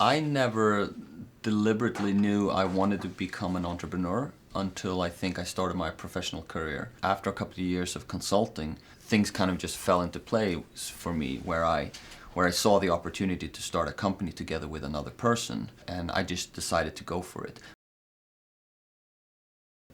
I never deliberately knew I wanted to become an entrepreneur until I think I started my professional career. After a couple of years of consulting, things kind of just fell into place for me where I saw the opportunity to start a company together with another person, and I just decided to go for it.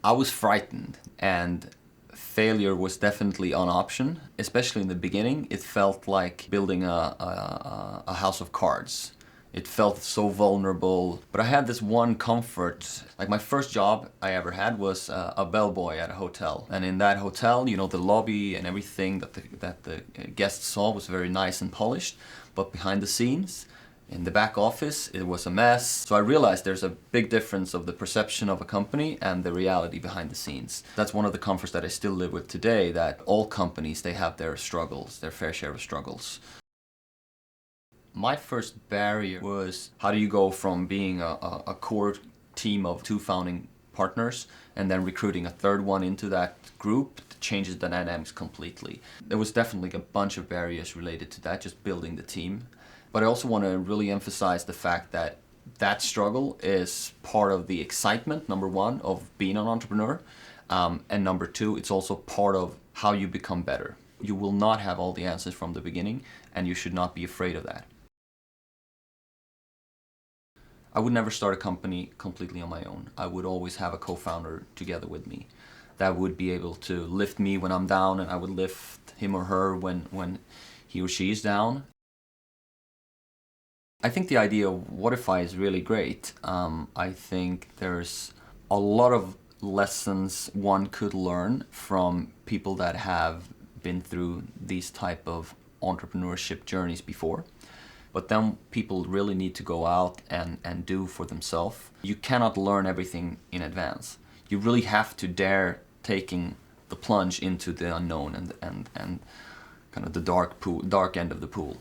I was frightened, and failure was definitely an option. Especially in the beginning, it felt like building a house of cards. It felt so vulnerable, but I had this one comfort. Like my first job I ever had was a bellboy at a hotel. And in that hotel, you know, the lobby and everything that the guests saw was very nice and polished. But behind the scenes, in the back office, it was a mess. So I realized there's a big difference of the perception of a company and the reality behind the scenes. That's one of the comforts that I still live with today, that all companies, they have their struggles, their fair share of struggles. My first barrier was, how do you go from being a core team of 2 founding partners and then recruiting a third one into that group? It changes the dynamics completely. There was definitely a bunch of barriers related to that, just building the team. But I also want to really emphasize the fact that that struggle is part of the excitement, number one, of being an entrepreneur. And number two, it's also part of how you become better. You will not have all the answers from the beginning, and you should not be afraid of that. I would never start a company completely on my own. I would always have a co-founder together with me that would be able to lift me when I'm down, and I would lift him or her when he or she is down. I think the idea of Watify is really great. I think there's a lot of lessons one could learn from people that have been through these type of entrepreneurship journeys before. But then people really need to go out and do for themselves. You cannot learn everything in advance. You really have to dare taking the plunge into the unknown and kind of the dark end of the pool.